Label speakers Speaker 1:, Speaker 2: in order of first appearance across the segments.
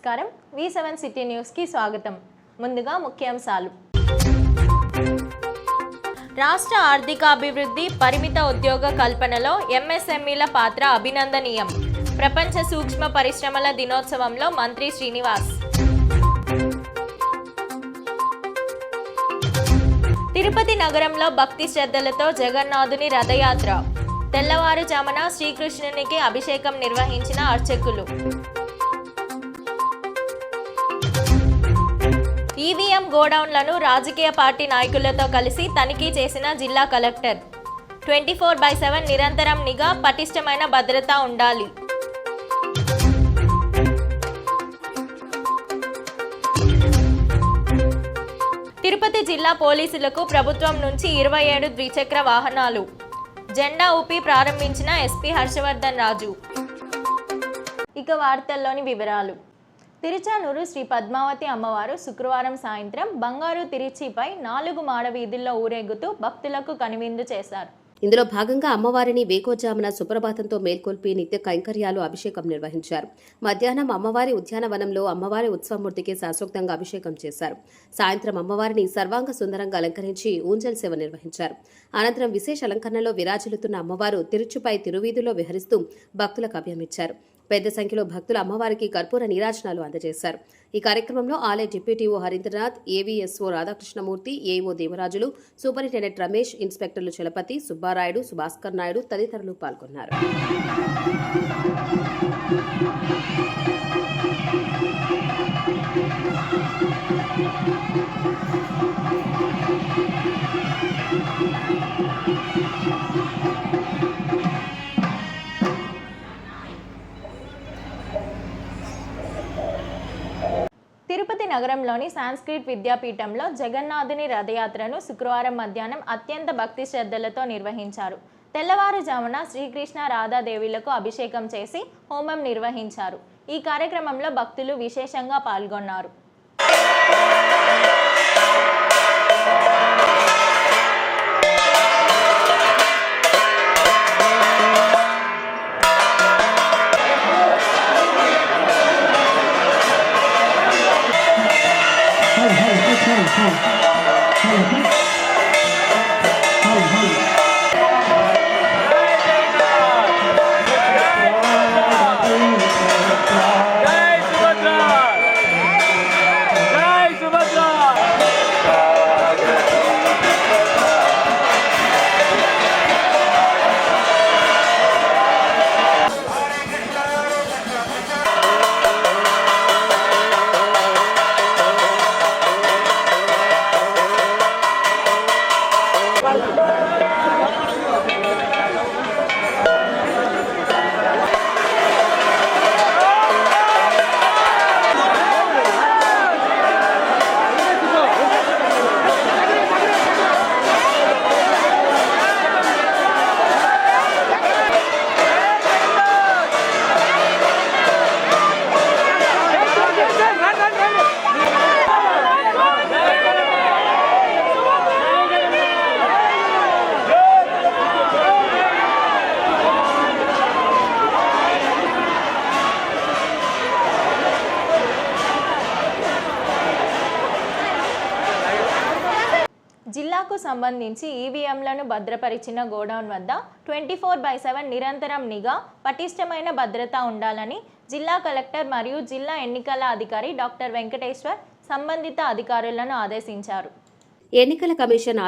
Speaker 1: నమస్కారం. V7 city news కి స్వాగతం. ముందుగా ముఖ్యాంశాలు. రాష్ట్ర ఆర్థికాభివృద్ధి, పరిమిత ఉద్యోగ కల్పనలో ఎంఎస్ఎంఈల పాత్ర అభినందనీయం. ప్రపంచ సూక్ష్మ పరిశ్రమల దినోత్సవంలో మంత్రి శ్రీనివాస్. తిరుపతి నగరంలో భక్తి శ్రద్ధలతో జగన్నాథుని రథయాత్ర. తెల్లవారుజామున శ్రీకృష్ణునికి అభిషేకం నిర్వహించిన అర్చకులు. ఈవీఎం గోడౌన్లను రాజకీయ పార్టీ నాయకులతో కలిసి తనిఖీ చేసిన జిల్లా కలెక్టర్. 24/7 నిరంతరం నిఘా, పటిష్టమైన భద్రత ఉండాలి. తిరుపతి జిల్లా పోలీసులకు ప్రభుత్వం నుంచి 27 ద్విచక్ర వాహనాలు. జెండా ఊపి ప్రారంభించిన ఎస్పీ హర్షవర్ధన్ రాజు. ఇక వార్తల్లోని వివరాలు. తిరుచానూరు శ్రీ పద్మావతి అమ్మవారు శుక్రవారం సాయంత్రం బంగారు తిరుచిపై 4 మాడ వీధుల్లో ఊరేగుతూ భక్తులకు కనువిందు చేశారు.
Speaker 2: ఇందులో భాగంగా అమ్మవారిని వేకోజామున సుప్రభాతంతో మేల్కొల్పి నిత్య కైంకర్యాలు, అభిషేకం నిర్వహించారు. మధ్యాహ్నం అమ్మవారి ఉద్యానవనంలో అమ్మవారి ఉత్సవమూర్తికి శాస్త్రోక్తంగా అభిషేకం చేశారు. సాయంత్రం అమ్మవారిని సర్వాంగ సుందరంగా అలంకరించి ఊంజల్ సేవ నిర్వహించారు. అనంతరం విశేష అలంకరణలో విరాజిల్లుతున్న అమ్మవారు తిరుచుపై తిరువీధిలో విహరిస్తూ భక్తులకు అభయమిచ్చారు. పెద్ద సంఖ్యలో భక్తులు అమ్మవారికి కర్పూర నీరాజనాలు అందజేశారు. ఈ కార్యక్రమంలో ఆలయ deputy EO Harindranath, AVSO Radhakrishnamurthy, AEO Devarajulu, superintendent Ramesh, ఇన్స్పెక్టర్లు చలపతి, సుబ్బారాయుడు, సుభాస్కర్ నాయుడు తదితరులు పాల్గొన్నారు.
Speaker 1: తిరుపతి నగరంలోని సాంస్క్రిట్ విద్యాపీఠంలో జగన్నాథుని రథయాత్రను శుక్రవారం మధ్యాహ్నం అత్యంత భక్తి శ్రద్ధలతో నిర్వహించారు. తెల్లవారుజామున శ్రీకృష్ణ రాధాదేవులకు అభిషేకం చేసి హోమం నిర్వహించారు. ఈ కార్యక్రమంలో భక్తులు విశేషంగా పాల్గొన్నారు. జిల్లాకు సంబంధించి ఈవీఎంలను భద్రపరిచిన గోడౌన్ వద్ద 24/7 నిరంతరం నిఘా, పటిష్టమైన భద్రత ఉండాలని జిల్లా కలెక్టర్ మరియు జిల్లా ఎన్నికల అధికారి డాక్టర్ వెంకటేశ్వర్ సంబంధిత అధికారులను ఆదేశించారు.
Speaker 2: ఎన్నికల కమిషన్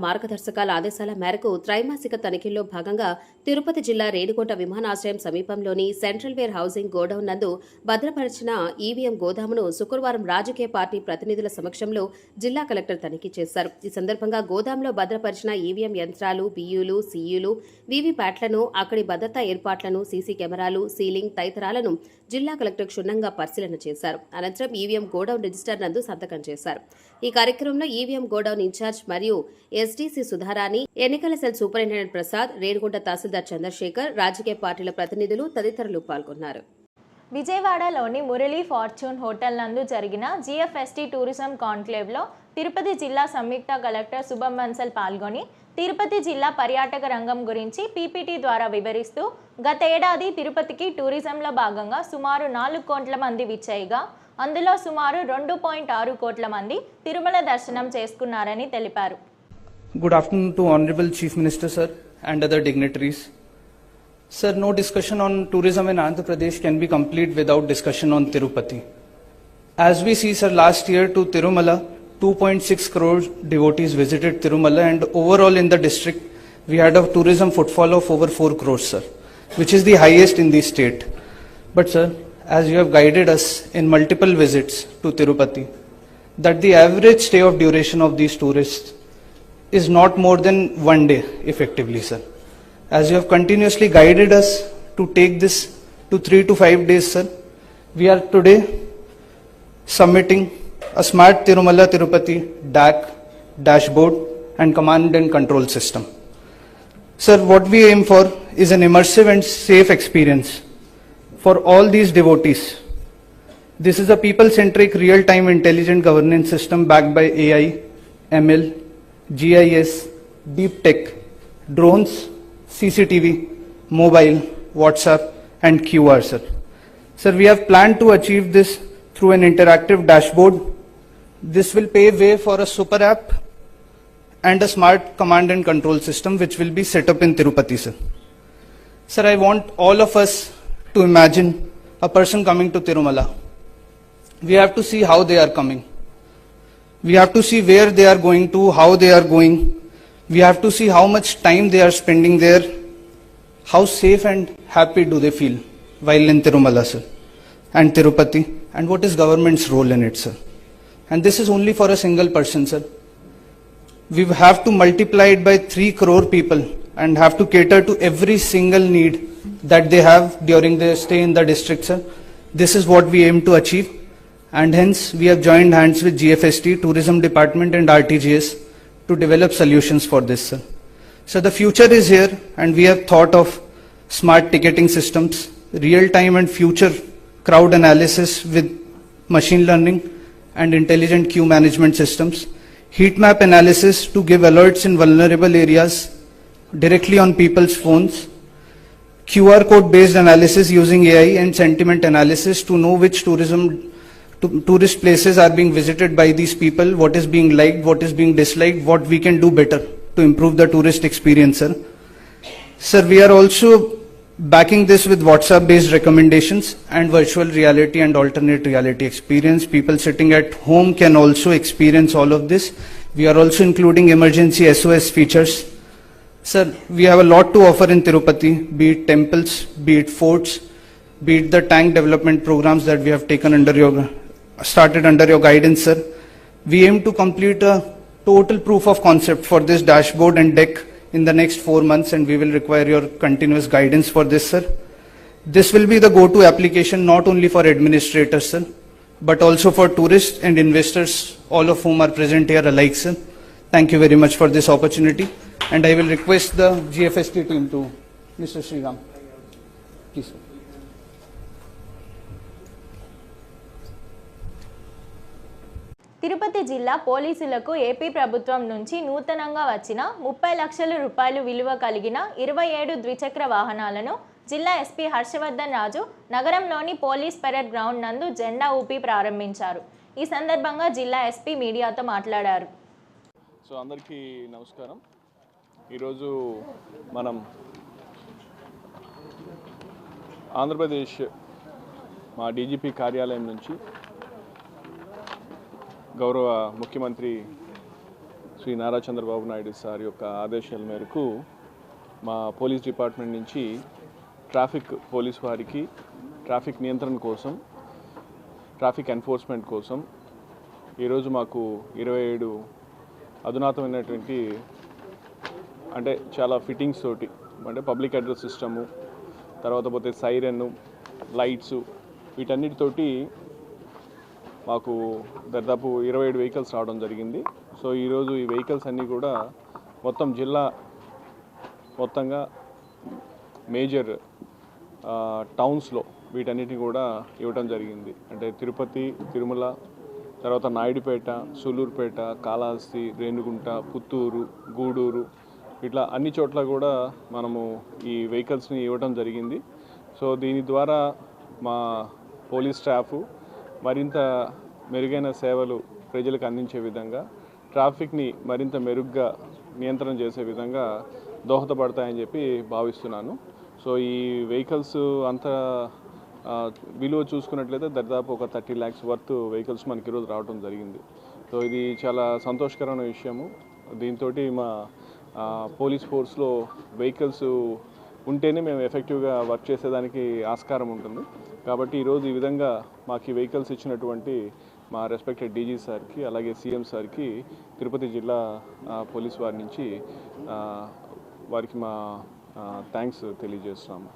Speaker 2: మార్గదర్శకాల ఆదేశాల మేరకు త్రైమాసిక తనిఖీల్లో భాగంగా తిరుపతి జిల్లా రేణిగుంట విమానాశ్రయం సమీపంలోని సెంట్రల్ వేర్ హౌసింగ్ గోడౌన్ నందు భద్రపరిచిన ఈవీఎం గోదామును శుక్రవారం రాజకీయ పార్టీ ప్రతినిధుల సమక్షంలో జిల్లా కలెక్టర్ తనిఖీ చేశారు. ఈ సందర్భంగా గోదాంలో భద్రపరిచిన ఈవీఎం యంత్రాలు, బియ్యూలు, సీయూలు, వీవీప్యాట్లను, అక్కడి భద్రతా ఏర్పాట్లను, సీసీ కెమెరాలు, సీలింగ్ తదితరాలను జిల్లా కలెక్టర్ క్షుణ్ణంగా పరిశీలన చేశారు. అనంతరం ఈవీఎం గోడౌన్ రిజిస్టర్ నందు సంతకం చేశారు. ఈ కార్యక్రమంలో ఈవీఎం గోడౌన్ ఇన్ఛార్జ్ మరియు ఎస్డీసీ సుధారాణి, ఎన్నికల సెల్ సూపరింటెండెంట్ ప్రసాద్, రేణిగుంట తహసీల్దార్ చంద్రశేఖర్, రాజకీయ పార్టీల ప్రతినిధులు తదితరులు పాల్గొన్నారు.
Speaker 1: విజయవాడలోని మురళీ ఫార్చ్యూన్ హోటల్ నందు జరిగిన జిఎఫ్ఎస్టీ టూరిజం కాన్క్లేవ్లో తిరుపతి జిల్లా సంయుక్త కలెక్టర్ శుభం బన్సల్ పాల్గొని తిరుపతి జిల్లా పర్యాటక రంగం గురించి పీపీటీ ద్వారా వివరిస్తూ గత ఏడాది తిరుపతికి టూరిజంలో భాగంగా సుమారు 4 కోట్ల మంది విచ్చేయగా అందులో సుమారు 2.6 కోట్ల మంది తిరుమల దర్శనం చేసుకున్నారని తెలిపారు.
Speaker 3: Good afternoon to Honorable Chief Minister sir and other dignitaries. Sir, no discussion on tourism in Andhra Pradesh can be complete without discussion on Tirupati. As we see, sir, last year to Tirumala, 2.6 crore devotees visited Tirumala, and overall in the district, we had a tourism footfall of over 4 crores, sir, which is the highest in the state. But, sir, as you have guided us in multiple visits to Tirupati, that the average stay of duration of these tourists is not more than 1 day, effectively, sir. As you have continuously guided us to take this to 3 to 5 days, sir, we are today submitting a smart Tirumala Tirupati DAC, dashboard and command and control system. Sir, what we aim for is an immersive and safe experience for all these devotees. This is a people-centric, real-time intelligent governance system backed by AI, ML, GIS, deep tech, drones, CCTV, mobile, WhatsApp and QR, sir. Sir, we have planned to achieve this through an interactive dashboard. This will pave way for a super app and a smart command and control system which will be set up in Tirupati, sir. Sir, I want all of us to imagine a person coming to Tirumala. We have to see how they are coming. We have to see where they are going to, how they are going. We have to see how much time they are spending there, how safe and happy do they feel while in Tirumala, sir, and Tirupati, and what is government's role in it, sir. And this is only for a single person, sir. We have to multiply it by 3 crore people and have to cater to every single need that they have during their stay in the district, sir. This is what we aim to achieve, and hence we have joined hands with GFST, Tourism Department and RTGS to develop solutions for this, sir. So the future is here, and we have thought of smart ticketing systems, real-time and future crowd analysis with machine learning and intelligent queue management systems, heat map analysis to give alerts in vulnerable areas directly on people's phones, QR code based analysis using AI and sentiment analysis to know which tourist places are being visited by these people, what is being liked, what is being disliked, what we can do better to improve the tourist experience, sir. Sir, we are also backing this with WhatsApp based recommendations and virtual reality and alternate reality experience. People sitting at home can also experience all of this. We are also including emergency SOS features. Sir, we have a lot to offer in Tirupati, be it temples, be it forts, be it the tank development programs that we have started under your guidance, sir. We aim to complete a total proof of concept for this dashboard and deck in the next 4 months, and we will require your continuous guidance for this, sir. This will be the go-to application not only for administrators, sir, but also for tourists and investors, all of whom are present here alike, sir. Thank you very much for this opportunity, and I will request the GFST team to Mr. Sriram. Please, sir.
Speaker 1: Tirupati జిల్లా పోలీసులకు AP ప్రభుత్వం నుంచి నూతనంగా వచ్చిన 30 లక్షల రూపాయలు విలువ కలిగిన 27 ద్విచక్ర వాహనాలను జిల్లా ఎస్పీ హర్షవర్ధన్ రాజు నగరంలోని పోలీస్ పెరేడ్ గ్రౌండ్ నందు జెండా ఊపి ప్రారంభించారు. ఈ సందర్భంగా జిల్లా ఎస్పీ మీడియాతో మాట్లాడారు.
Speaker 4: సో అందరికీ నమస్కారం. ఈరోజు మనం ఆంధ్రప్రదేశ్ మా డీజీపీ కార్యాలయం నుంచి గౌరవ ముఖ్యమంత్రి శ్రీ నారా చంద్రబాబు నాయుడు సార్ యొక్క ఆదేశాల మేరకు మా పోలీస్ డిపార్ట్మెంట్ నుంచి ట్రాఫిక్ పోలీస్ వారికి ట్రాఫిక్ నియంత్రణ కోసం, ట్రాఫిక్ ఎన్ఫోర్స్మెంట్ కోసం ఈరోజు మాకు 27 అధునాతమైనటువంటి అంటే చాలా ఫిట్టింగ్స్ తోటి అంటే పబ్లిక్ అడ్రస్ సిస్టము, తర్వాత పోతే సైరన్, లైట్స్, వీటన్నిటితోటి మాకు దాదాపు 27 వెహికల్స్ రావడం జరిగింది. సో ఈరోజు ఈ వెహికల్స్ అన్నీ కూడా మొత్తం జిల్లా మొత్తంగా మేజర్ టౌన్స్లో వీటన్నిటిని కూడా ఇవ్వటం జరిగింది. అంటే తిరుపతి, తిరుమల, తర్వాత నాయుడుపేట, సూలూరుపేట, కాళహస్తి, రేణిగుంట, పుత్తూరు, గూడూరు ఇట్లా అన్ని చోట్ల కూడా మనము ఈ వెహికల్స్ని ఇవ్వటం జరిగింది. సో దీని ద్వారా మా పోలీస్ స్టాఫ్ మరింత మెరుగైన సేవలు ప్రజలకు అందించే విధంగా, ట్రాఫిక్ని మరింత మెరుగ్గా నియంత్రణ చేసే విధంగా దోహదపడతాయని చెప్పి భావిస్తున్నాను. సో ఈ వెహికల్స్ అంతా విలువ చూసుకున్నట్లయితే దాదాపు ఒక 30 lakhs వర్త్ వెహికల్స్ మనకి ఈరోజు రావడం జరిగింది. సో ఇది చాలా సంతోషకరమైన విషయము. దీంతో మా పోలీస్ ఫోర్స్లో వెహికల్స్ ఉంటేనే మేము ఎఫెక్టివ్గా వర్క్ చేసేదానికి ఆస్కారం ఉంటుంది. కాబట్టి ఈరోజు ఈ విధంగా మాకు ఈ వెహికల్స్ ఇచ్చినటువంటి మా రెస్పెక్టెడ్ డీజీ సార్కి, అలాగే సీఎం సార్కి తిరుపతి జిల్లా పోలీస్ వారి నుంచి వారికి మా థ్యాంక్స్ తెలియజేస్తున్నాము.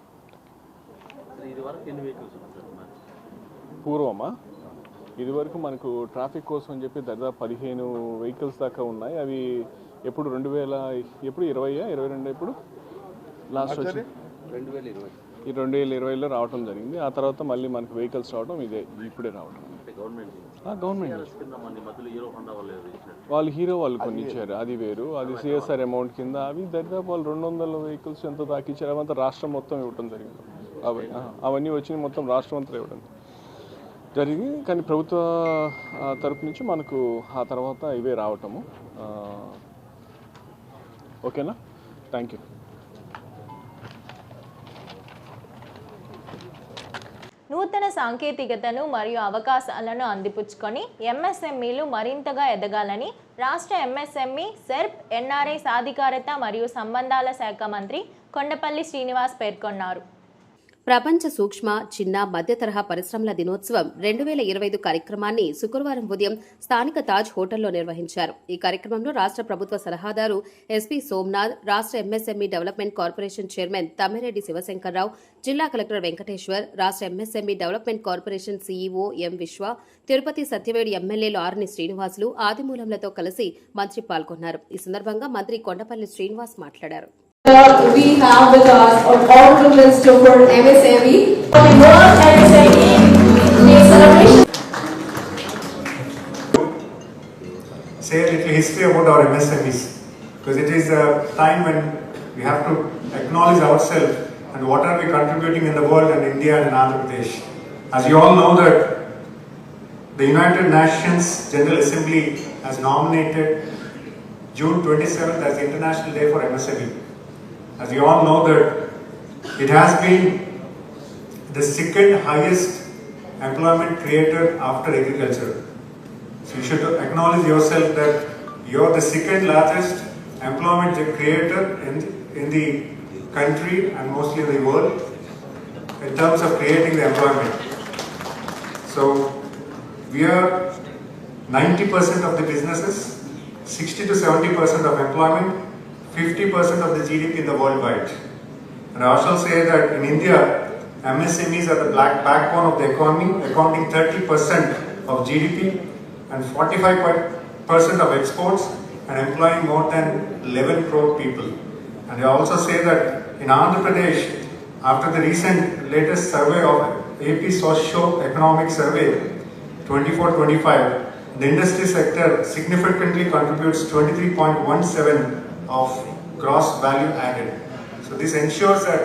Speaker 4: పూర్వమా ఇదివరకు మనకు ట్రాఫిక్ కోసం అని చెప్పి దాదాపు 15 వెహికల్స్ దాకా ఉన్నాయి. అవి ఎప్పుడు 2022 ఎప్పుడు లాస్ట్ వచ్చి 2020లో రావటం జరిగింది. ఆ తర్వాత మళ్ళీ మనకు వెహికల్స్ రావడం ఇప్పుడే రావడం. గవర్నమెంట్ వాళ్ళు హీరో వాళ్ళు కొన్ని ఇచ్చారు, అది వేరు. అది సిఎస్ఆర్ అమౌంట్ కింద. అవి దాదాపు వాళ్ళు 200 వెహికల్స్ ఎంతో దాకా ఇచ్చారు. అవంతా రాష్ట్రం మొత్తం ఇవ్వడం జరిగింది. అవన్నీ వచ్చి మొత్తం రాష్ట్రం అంతా ఇవ్వడం జరిగింది. కానీ ప్రభుత్వ తరపు నుంచి మనకు ఆ తర్వాత ఇవే రావటము. ఓకేనా, థ్యాంక్ యూ.
Speaker 1: నూతన సాంకేతికతను మరియు అవకాశాలను అందిపుచ్చుకొని ఎంఎస్ఎంఈలు మరింతగా ఎదగాలని రాష్ట్ర ఎంఎస్ఎంఈ, సెర్ప్, ఎన్ఆర్ఐ సాధికారత మరియు సంబంధాల శాఖ మంత్రి కొండపల్లి శ్రీనివాస్ పేర్కొన్నారు.
Speaker 2: ప్రపంచ సూక్ష్మ, చిన్న, మధ్య తరహా పరిశ్రమల దినోత్సవం 2025 కార్యక్రమాన్ని శుక్రవారం ఉదయం స్థానిక తాజ్ హోటల్లో నిర్వహించారు. ఈ కార్యక్రమంలో రాష్ట్ర ప్రభుత్వ సలహాదారు ఎస్పీ సోమనాథ్, రాష్ట్ర MSME development corporation chairman Tammireddy Shivashankar Rao, జిల్లా కలెక్టర్ వెంకటేశ్వర్, రాష్ట్ర ఎంఎస్ఎంఈ డెవలప్మెంట్ కార్పొరేషన్ సీఈఓ ఎం విశ్వ, తిరుపతి సత్యవేడు ఎమ్మెల్యేలు ఆర్ని శ్రీనివాసులు, ఆదిమూలంలతో కలిసి మంత్రి పాల్గొన్నారు. ఈ సందర్భంగా మంత్రి కొండపల్లి శ్రీనివాస్ మాట్లాడారు.
Speaker 5: We have with us Honorable Minister for MSME. The World MSME Day celebration.
Speaker 6: Say a little history about our MSMEs, because it is a time when we have to acknowledge ourselves and what are we contributing in the world and India and Andhra Pradesh. As you all know that the United Nations General Assembly has nominated June 27th as the International Day for MSME. As you all know that it has been the second highest employment creator after agriculture. So you should acknowledge yourself that you are the second largest employment creator in the country and mostly in the world in terms of creating the employment. So we are 90% of the businesses, 60 to 70% of employment, 50% of the GDP in the worldwide. And I also say that in India, MSMEs are the backbone of the economy, accounting 30% of GDP and 45% of exports and employing more than 11 crore people. And I also say that in Andhra Pradesh, after the recent latest survey of AP Socio-Economic Survey 24-25, the industry sector significantly contributes 23.17 of gross value added. So this ensures that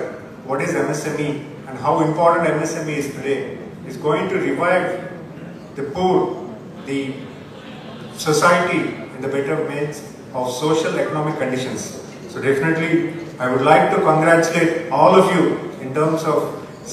Speaker 6: what is MSME and how important MSME is today is going to revive the poor, the society in the betterment of social economic conditions. So definitely I would like to congratulate all of you in terms of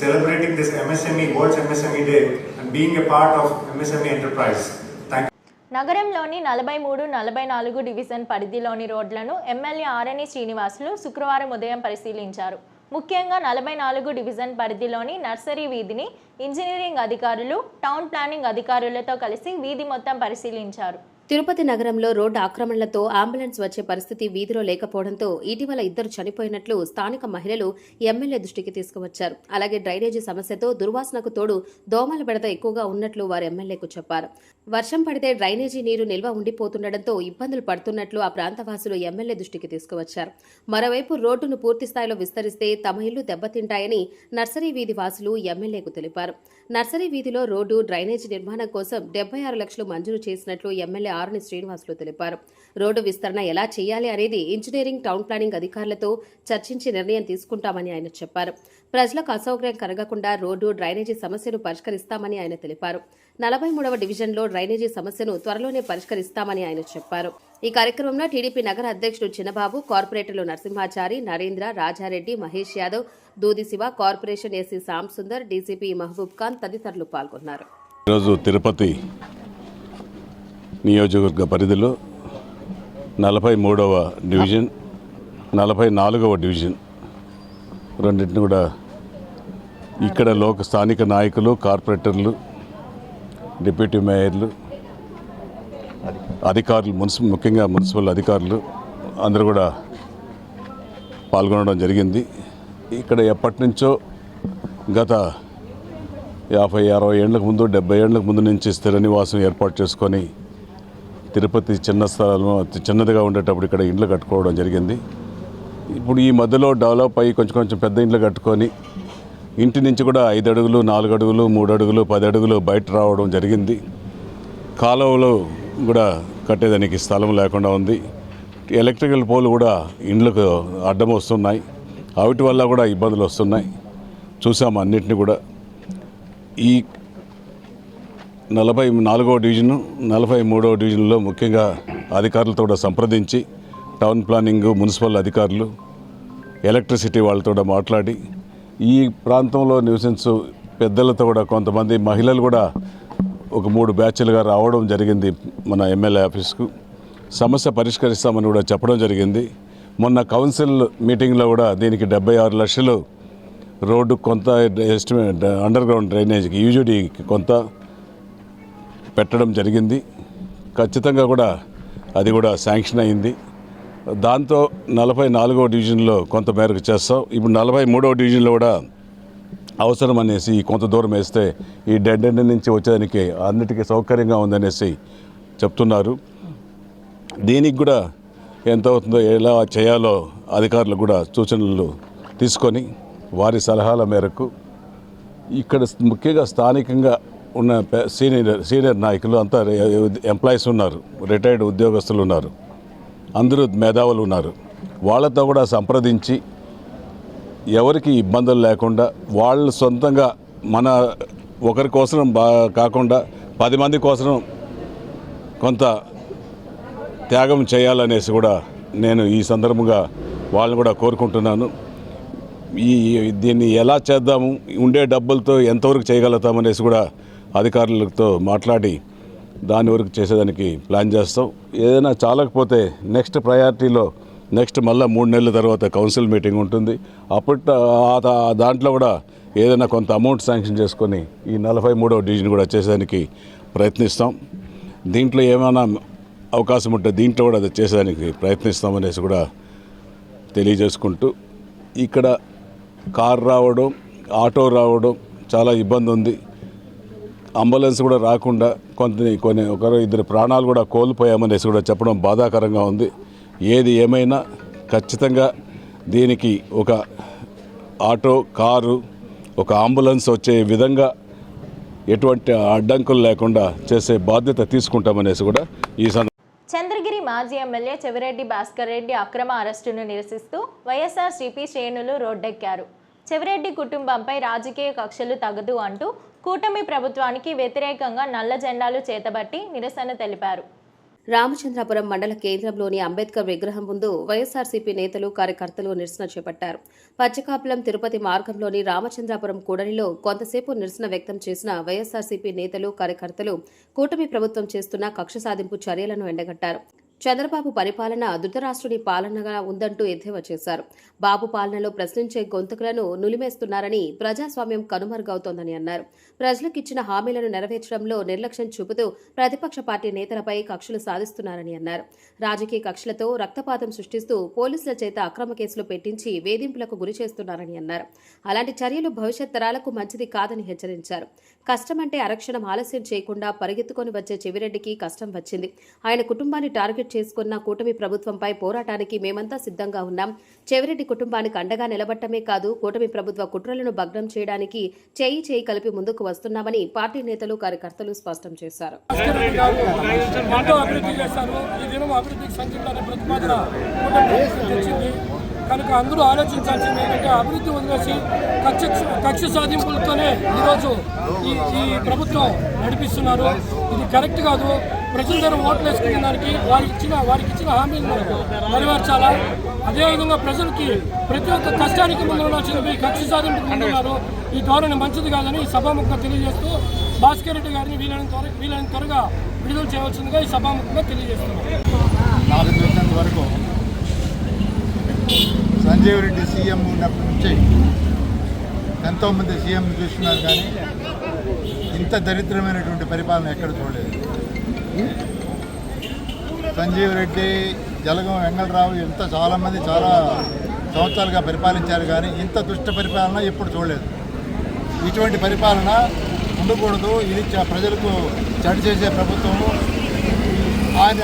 Speaker 6: celebrating this MSME, World's MSME Day and being a part of MSME enterprise. Thank you.
Speaker 1: నగరంలోని 43, 44 division పరిధిలోని రోడ్లను MLA ఆర్ఎని Srinivasulu శుక్రవారం ఉదయం పరిశీలించారు. ముఖ్యంగా 44 division పరిధిలోని nursery వీధిని engineering అధికారులు, town planning అధికారులతో కలిసి వీధి మొత్తం పరిశీలించారు.
Speaker 2: తిరుపతి నగరంలో రోడ్డు ఆక్రమణలతో అంబులెన్స్ వచ్చే పరిస్థితి వీధిలో లేకపోవడంతో ఇటీవల 2 చనిపోయినట్లు స్థానిక మహిళలు ఎమ్మెల్యే దృష్టికి తీసుకువచ్చారు. అలాగే డ్రైనేజీ సమస్యతో దుర్వాసనకు తోడు దోమల బెడద ఎక్కువగా ఉన్నట్లు వారు ఎమ్మెల్యేకు చెప్పారు. వర్షం పడితే డ్రైనేజీ నీరు నిల్వ ఉండిపోతుండటంతో ఇబ్బందులు పడుతున్నట్లు ఆ ప్రాంతవాసులు ఎమ్మెల్యే దృష్టికి తీసుకువచ్చారు. మరోవైపు రోడ్డును పూర్తి స్థాయిలో విస్తరిస్తే తమ ఇల్లు దెబ్బతింటాయని నర్సరీ వీధి వాసులు ఎమ్మెల్యేకు తెలిపారు. నర్సరీ వీధిలో రోడ్డు డ్రైనేజీ నిర్మాణం కోసం 76 లక్షలు మంజూరు చేసినట్లు ఎమ్మెల్యే ఆర్ని శ్రీనివాసులు తెలిపారు. రోడ్డు విస్తరణ ఎలా చేయాలి అనేది ఇంజనీరింగ్, టౌన్ ప్లానింగ్ అధికారులతో చర్చించి నిర్ణయం తీసుకుంటామని ఆయన చెప్పారు. ప్రజలకు అసౌకర్యం కలగకుండా రోడ్డు డ్రైనేజీ సమస్యను పరిష్కరిస్తామని ఆయన తెలిపారు. 43వ డివిజన్లో డ్రైనేజీ సమస్యను త్వరలోనే పరిష్కరిస్తామని ఆయన చెప్పారు. ఈ కార్యక్రమంలో టీడీపీ నగర అధ్యక్షుడు చిన్నబాబు, కార్పొరేటర్లు Narasimhachari, Narendra, Rajareddy, Mahesh Yadav, Dudi Shiva, corporation AC Shyam Sundar, DCP Mahaboob Khan తదితరులు పాల్గొన్నారు.
Speaker 7: ఈరోజు తిరుపతి నియోజకవర్గ పరిధిలో 43వ డివిజన్, 44వ డివిజన్ రెండింటిని కూడా ఇక్కడ స్థానిక నాయకులు, కార్పొరేటర్లు, డిప్యూటీ మేయర్లు, అధికారులు, ముఖ్యంగా మున్సిపల్ అధికారులు అందరూ కూడా పాల్గొనడం జరిగింది. ఇక్కడ ఎప్పటి నుంచో గత 50-60 ఏళ్లకు ముందు, 70 ఏళ్లకు ముందు నుంచి స్థిర నివాసం ఏర్పాటు చేసుకొని తిరుపతి చిన్న స్థలంలో చిన్నదిగా ఉండేటప్పుడు ఇక్కడ ఇండ్లు కట్టుకోవడం జరిగింది. ఇప్పుడు ఈ మధ్యలో డెవలప్ అయ్యి కొంచెం పెద్ద ఇండ్లు కట్టుకొని ఇంటి నుంచి కూడా 5 అడుగులు, 4 అడుగులు, 3 అడుగులు, 10 అడుగులు బయట రావడం జరిగింది. కాలువలు కూడా కట్టేదానికి స్థలం లేకుండా ఉంది. ఎలక్ట్రికల్ పోల్ కూడా ఇండ్లకు అడ్డం వస్తున్నాయి. వాటి వల్ల కూడా ఇబ్బందులు వస్తున్నాయి. చూసాము అన్నింటినీ కూడా. ఈ 44వ డివిజను, 43వ డివిజన్లో ముఖ్యంగా అధికారులతో కూడా సంప్రదించి టౌన్ ప్లానింగ్, మున్సిపల్ అధికారులు, ఎలక్ట్రిసిటీ వాళ్ళతో కూడా మాట్లాడి ఈ ప్రాంతంలో నివసించు పెద్దలతో కూడా కొంతమంది మహిళలు కూడా ఒక 3 బ్యాచ్లుగా రావడం జరిగింది మన ఎమ్మెల్యే ఆఫీస్కు. సమస్య పరిష్కరిస్తామని కూడా చెప్పడం జరిగింది. మొన్న కౌన్సిల్ మీటింగ్లో కూడా దీనికి 76 లక్షలు రోడ్డు కొంత ఎస్టిమేట్, అండర్ గ్రౌండ్ డ్రైనేజ్కి యూజీడీకి కొంత పెట్టడం జరిగింది. ఖచ్చితంగా కూడా అది కూడా శాంక్షన్ అయింది. దాంతో 44వ డివిజన్లో కొంత మేరకు చేస్తాం. ఇప్పుడు 43వ డివిజన్లో కూడా అవసరం అనేసి కొంత దూరం వేస్తే ఈ డెడ్ ఎండ్ నుంచి వచ్చేదానికి అన్నిటికీ సౌకర్యంగా ఉందనేసి చెప్తున్నారు. దీనికి కూడా ఎంత అవుతుందో, ఎలా చేయాలో అధికారులు కూడా సూచనలు తీసుకొని వారి సలహాల మేరకు ఇక్కడ ముఖ్యంగా స్థానికంగా ఉన్న సీనియర్ నాయకులు అంతా ఎంప్లాయీస్ ఉన్నారు, రిటైర్డ్ ఉద్యోగస్తులు ఉన్నారు, అందరూ మేధావులు ఉన్నారు. వాళ్ళతో కూడా సంప్రదించి ఎవరికి ఇబ్బందులు లేకుండా వాళ్ళు సొంతంగా మన ఒకరి కోసం కాకుండా 10 మంది కోసం కొంత త్యాగం చేయాలనేసి కూడా నేను ఈ సందర్భంగా వాళ్ళని కూడా కోరుకుంటున్నాను. దీన్ని ఎలా చేద్దాము, ఉండే డబ్బులతో ఎంతవరకు చేయగలుగుతామనేసి కూడా అధికారులతో మాట్లాడి దాని వరకు చేసేదానికి ప్లాన్ చేస్తాం. ఏదైనా చాలకపోతే నెక్స్ట్ ప్రయారిటీలో మళ్ళీ 3 నెలల తర్వాత కౌన్సిల్ మీటింగ్ ఉంటుంది. దాంట్లో కూడా ఏదైనా కొంత అమౌంట్ శాంక్షన్ చేసుకొని ఈ 43వ డివిజన్ కూడా చేసేదానికి ప్రయత్నిస్తాం. దీంట్లో ఏమైనా అవకాశం ఉంటే దీంట్లో కూడా అది చేసేదానికి ప్రయత్నిస్తామనేసి కూడా తెలియజేసుకుంటూ, ఇక్కడ కారు రావడం, ఆటో రావడం చాలా ఇబ్బంది ఉంది. అంబులెన్స్ కూడా రాకుండా కొన్ని 1-2 ప్రాణాలు కూడా కోల్పోయామనేసి కూడా చెప్పడం బాధాకరంగా ఉంది. ఏది ఏమైనా ఖచ్చితంగా దీనికి ఒక ఆటో, కారు, ఒక అంబులెన్స్ వచ్చే విధంగా ఎటువంటి అడ్డంకులు లేకుండా చేసే బాధ్యత తీసుకుంటామనేసి కూడా ఈ
Speaker 1: చంద్రగిరి మాజీ ఎమ్మెల్యే చెవిరెడ్డి భాస్కర్ రెడ్డి అక్రమ అరెస్టును నిరసిస్తూ వైఎస్ఆర్సీపీ శ్రేణులు రోడ్డెక్కారు. చెవిరెడ్డి కుటుంబంపై రాజకీయ కక్షలు తగదు అంటూ కూటమి ప్రభుత్వానికి వ్యతిరేకంగా నల్ల జెండాలు చేతబట్టి నిరసన తెలిపారు.
Speaker 2: రామచంద్రాపురం మండల కేంద్రంలోని అంబేద్కర్ విగ్రహం ముందు వైఎస్ఆర్సీపీ నేతలు, కార్యకర్తలు నిరసన చేపట్టారు. పచ్చకాపులం తిరుపతి మార్గంలోని రామచంద్రాపురం కూడలిలో కొంతసేపు నిరసన వ్యక్తం చేసిన వైఎస్ఆర్సీపీ నేతలు, కార్యకర్తలు కూటమి ప్రభుత్వం చేస్తున్న కక్ష సాధింపు చర్యలను ఎండగట్టారు. చంద్రబాబు పరిపాలన ధృతరాష్ట్రుని పాలనగా ఉందంటూ ఎద్దేవా చేశారు. బాబు పాలనలో ప్రశ్నించే గొంతుకులను నులిమేస్తున్నారని, ప్రజాస్వామ్యం కనుమరుగవుతోందని అన్నారు. ప్రజలకిచ్చిన హామీలను నెరవేర్చడంలో నిర్లక్ష్యం చూపుతూ ప్రతిపక్ష పార్టీ నేతలపై కక్షలు సాధిస్తున్నారని అన్నారు. రాజకీయ కక్షలతో రక్తపాతం సృష్టిస్తూ పోలీసుల చేత అక్రమ కేసులు పెట్టించి వేధింపులకు గురి చేస్తున్నారని అన్నారు. అలాంటి చర్యలు భవిష్యత్ తరాలకు మంచిది కాదని హెచ్చరించారు. కష్టమంటే అరక్షణం ఆలస్యం చేయకుండా పరిగెత్తుకొని వచ్చే చెవిరెడ్డికి కష్టం వచ్చింది. ఆయన కుటుంబాన్ని టార్గెట్ చేసుకున్న కూటమి ప్రభుత్వంపై పోరాటానికి మేమంతా సిద్ధంగా ఉన్నాం. చెవిరెడ్డి కుటుంబానికి అండగా నిలబట్టమే కాదు, కూటమి ప్రభుత్వ కుట్రలను భగ్నం చేయడానికి చేయి కలిపి ముందుకు వస్తున్నామని పార్టీ నేతలు, కార్యకర్తలు స్పష్టం చేశారు.
Speaker 8: కనుక అందరూ ఆలోచించాల్సింది ఏంటంటే అభివృద్ధి వదిలేసి కక్ష సాధింపులతోనే ఈరోజు ఈ ప్రభుత్వం నడిపిస్తున్నారు. ఇది కరెక్ట్ కాదు. ప్రజల దగ్గర ఓట్లు వేసుకునే దానికి వారికి ఇచ్చిన హామీలను నెరవేర్చాలా. అదేవిధంగా ప్రజలకి ప్రతి ఒక్క కష్టానికి ముందు ఉండాల్సింది కక్ష సాధింపుకు ముందున్నారు. ఈ ధోరణి మంచిది కాదని సభాముఖంగా తెలియజేస్తూ భాస్కర్ రెడ్డి గారిని వీలైన త్వరగా విడుదల చేయవలసిందిగా ఈ సభాముఖంగా తెలియజేస్తున్నారు.
Speaker 9: 4 గంటల వరకు సంజీవ్ రెడ్డి సీఎం ఉన్నప్పటి నుంచి ఎంతోమంది సీఎం చూస్తున్నారు, కానీ ఇంత దరిద్రమైనటువంటి పరిపాలన ఎక్కడ చూడలేదు. సంజీవ్ రెడ్డి, జలగం వెంగళరావు చాలామంది చాలా సంవత్సరాలుగా పరిపాలించారు, కానీ ఇంత దుష్ట పరిపాలన ఎప్పుడు చూడలేదు. ఇటువంటి పరిపాలన ఉండకూడదు. ఇది ప్రజలకు చెడు చేసే ప్రభుత్వము. ఆయన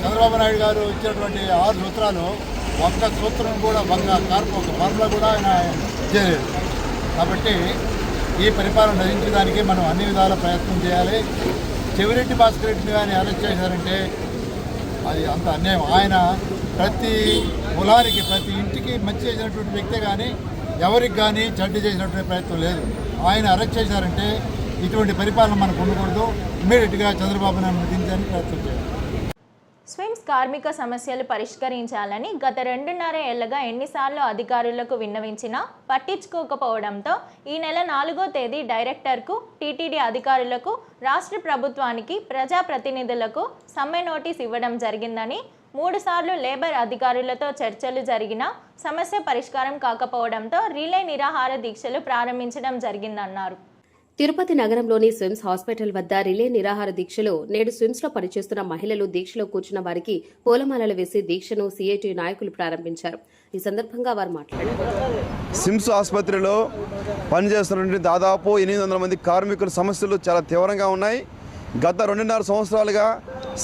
Speaker 9: చంద్రబాబు నాయుడు గారు ఇచ్చినటువంటి 6 సూత్రాలు ఒక్క సూత్రం కూడా ఒక ఫార్ములా కూడా ఆయన చేయలేదు. కాబట్టి ఈ పరిపాలన నశించడానికి మనం అన్ని విధాల ప్రయత్నం చేయాలి. చెవిరెడ్డి భాస్కర్ రెడ్డిని కానీ అరెస్ట్ చేశారంటే అది అంత అన్యాయం. ఆయన ప్రతి కులానికి, ప్రతి ఇంటికి మంచి చేసినటువంటి వ్యక్తే కానీ ఎవరికి కానీ చెడ్డ చేసినటువంటి ప్రయత్నం లేదు. ఆయన అరెస్ట్ చేశారంటే ఇటువంటి పరిపాలన మనకు ఉండకూడదు. ఇమ్మీడియట్గా చంద్రబాబు నాయుడు దించడానికి ప్రయత్నం చేయాలి.
Speaker 1: స్విమ్స్ కార్మిక సమస్యలు పరిష్కరించాలని గత 2.5 ఏళ్లుగా ఎన్నిసార్లు అధికారులకు విన్నవించినా పట్టించుకోకపోవడంతో ఈ నెల 4వ తేదీ డైరెక్టర్కు, టీటీడీ అధికారులకు, రాష్ట్ర ప్రభుత్వానికి, ప్రజాప్రతినిధులకు సమ్మె నోటీస్ ఇవ్వడం జరిగిందని, 3 సార్లు లేబర్ అధికారులతో చర్చలు జరిగినా సమస్య పరిష్కారం కాకపోవడంతో రిలే నిరాహార దీక్షలు ప్రారంభించడం జరిగిందన్నారు.
Speaker 2: తిరుపతి నగరంలోని స్విమ్స్ హాస్పిటల్ వద్ద రిలే నిరాహార దీక్షలో నేడు స్విమ్స్ లో పనిచేస్తున్న మహిళలు దీక్షలో కూర్చున్న వారికి పూలమాలలు వేసి దీక్షను సిఐటి నాయకులు ప్రారంభించారు. ఈ సందర్భంగా వారు మాట్లాడారు.
Speaker 10: స్విమ్స్ ఆసుపత్రిలో పనిచేస్తున్నటువంటి దాదాపు 800 మంది కార్మికుల సమస్యలు చాలా తీవ్రంగా ఉన్నాయి. గత 2.5 సంవత్సరాలుగా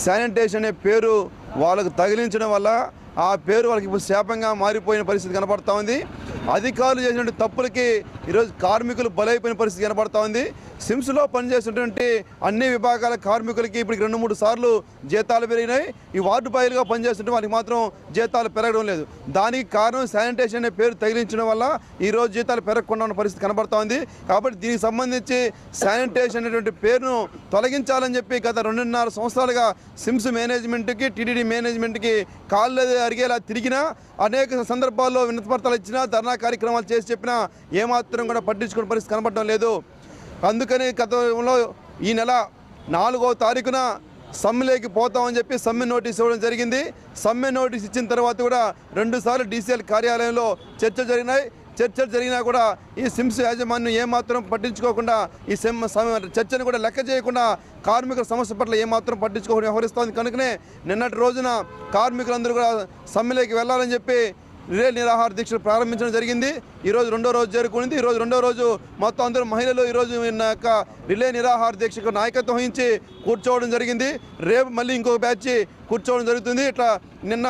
Speaker 10: శానిటేషన్ అనే పేరు వాళ్ళకు తగిలించడం వల్ల ఆ పేరు వాళ్ళకి ఇప్పుడు శాపంగా మారిపోయిన పరిస్థితి కనబడతా ఉంది. అధికారులు చేసినటువంటి తప్పులకి ఈరోజు కార్మికులు బలైపోయిన పరిస్థితి కనబడతా ఉంది. స్విమ్స్లో పనిచేస్తున్నటువంటి అన్ని విభాగాల కార్మికులకి ఇప్పుడు 2-3 సార్లు జీతాలు పెరిగినాయి. ఈ వార్డు బాయ్లుగా పనిచేస్తుంటే వారికి మాత్రం జీతాలు పెరగడం లేదు. దానికి కారణం శానిటేషన్ అనే పేరు తగిలించడం వల్ల ఈరోజు జీతాలు పెరగకుండా ఉన్న పరిస్థితి కనబడతా ఉంది. కాబట్టి దీనికి సంబంధించి శానిటేషన్ అనేటువంటి పేరును తొలగించాలని చెప్పి గత 2.5 సంవత్సరాలుగా స్విమ్స్ మేనేజ్మెంట్కి, టీటీడీ మేనేజ్మెంట్కి కాళ్ళు అరిగేలా తిరిగినా, అనేక సందర్భాల్లో వినతిపత్రాలు ఇచ్చినా, ధర్నా కార్యక్రమాలు చేసి చెప్పినా ఏమాత్రం కూడా పట్టించుకునే పరిస్థితి కనబడడం లేదు. అందుకని గతంలో ఈ నెల 4వ తారీఖున సమ్మెలోకి పోతామని చెప్పి సమ్మె నోటీస్ ఇవ్వడం జరిగింది. సమ్మె నోటీస్ ఇచ్చిన తర్వాత కూడా 2 సార్లు డీసీఎల్ కార్యాలయంలో చర్చలు జరిగినాయి. చర్చలు జరిగినా కూడా ఈ స్విమ్స్ యాజమాన్యం ఏమాత్రం పట్టించుకోకుండా, ఈ చర్చను కూడా లెక్క చేయకుండా కార్మికుల సమస్య పట్ల ఏమాత్రం పట్టించుకోకుండా వ్యవహరిస్తోంది. కనుకనే నిన్నటి రోజున కార్మికులందరూ కూడా సమ్మెలోకి వెళ్ళాలని చెప్పి రిలే నిరాహార దీక్షలు ప్రారంభించడం జరిగింది. ఈరోజు 2వ రోజు చేరుకుంది. ఈరోజు 2వ రోజు మొత్తం అందరూ మహిళలు ఈరోజు రిలే నిరాహార దీక్షకు నాయకత్వం వహించి కూర్చోవడం జరిగింది. రేపు మళ్ళీ ఇంకొక బ్యాచ్ కూర్చోవడం జరుగుతుంది. ఇట్లా నిన్న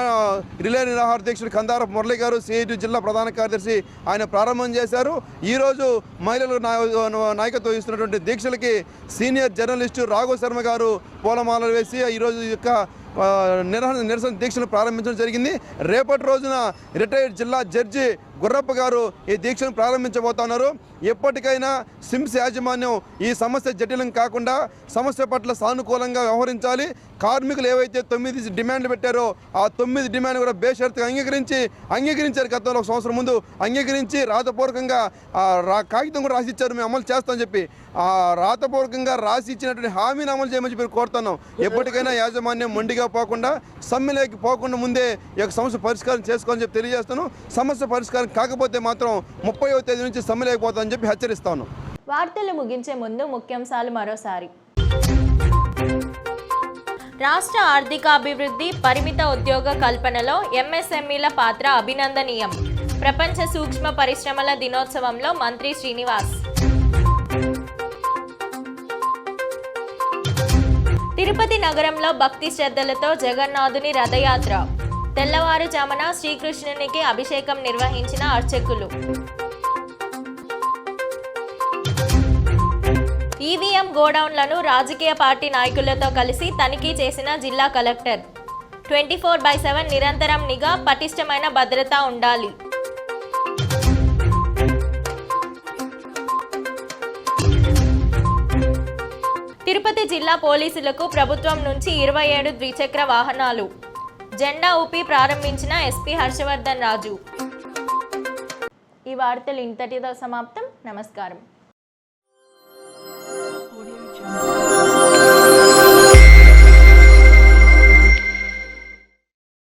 Speaker 10: రిలే నిరాహార దీక్షలు కందారపు మురళి గారు, సిఐటి జిల్లా ప్రధాన కార్యదర్శి, ఆయన ప్రారంభం చేశారు. ఈరోజు మహిళలు నాయకత్వం వహిస్తున్నటువంటి దీక్షలకి సీనియర్ జర్నలిస్టు రాఘవ శర్మ గారు పూలమాలలు వేసి ఈరోజు యొక్క నిరసన దీక్షను ప్రారంభించడం జరిగింది. రేపటి రోజున రిటైర్డ్ జిల్లా జడ్జి గుర్రప్ప గారు ఈ దీక్షను ప్రారంభించబోతున్నారు. ఎప్పటికైనా సిమ్స్ యాజమాన్యం ఈ సమస్య జటిలం కాకుండా సమస్య పట్ల సానుకూలంగా వ్యవహరించాలి. కార్మికులు ఏవైతే 9 డిమాండ్లు పెట్టారో ఆ 9 డిమాండ్ కూడా బేషరతుగా అంగీకరించారు. గతంలో 1 సంవత్సరం ముందు అంగీకరించి రాతపూర్వకంగా కాగితం కూడా రాసి ఇచ్చారు, మేము అమలు చేస్తామని చెప్పి. ఆ రాతపూర్వకంగా రాసి ఇచ్చినటువంటి హామీని అమలు చేయమని చెప్పి కోరుతున్నాం. ఎప్పటికైనా యాజమాన్యం మొండిగా పోకుండా సమ్మెలోకి పోకుండా ముందే ఈ యొక్క సమస్య పరిష్కారం చేసుకోవాలని చెప్పి తెలియజేస్తాను. సమస్య పరిష్కారం కాకపోతే మాత్రం 30వ తేదీ నుంచి సమ్మెలోకి పోతామని చెప్పి హెచ్చరిస్తాను.
Speaker 1: వార్తలు ముగించే ముందు ముఖ్యాంశాలు మరోసారి. రాష్ట్ర ఆర్థికాభివృద్ధి, పరిమిత ఉద్యోగ కల్పనలో ఎంఎస్ఎంఈల పాత్ర అభినందనీయం. ప్రపంచ సూక్ష్మ పరిశ్రమల దినోత్సవంలో మంత్రి శ్రీనివాస్. తిరుపతి నగరంలో భక్తి శ్రద్ధలతో జగన్నాథుని రథయాత్ర. తెల్లవారుజామున శ్రీకృష్ణునికి అభిషేకం నిర్వహించిన అర్చకులు. ఈవీఎం గోడౌన్లను రాజకీయ పార్టీ నాయకులతో కలిసి తనిఖీ చేసిన జిల్లా కలెక్టర్. 24/7 నిరంతరం నిఘా, పటిష్టమైన భద్రత ఉండాలి. తిరుపతి జిల్లా పోలీసులకు ప్రభుత్వం నుంచి 27 ద్విచక్ర వాహనాలు. జెండా ఊపి ప్రారంభించిన ఎస్పీ హర్షవర్ధన్ రాజు. ఈ వార్తలు ఇంతటితో సమాప్తం. నమస్కారం.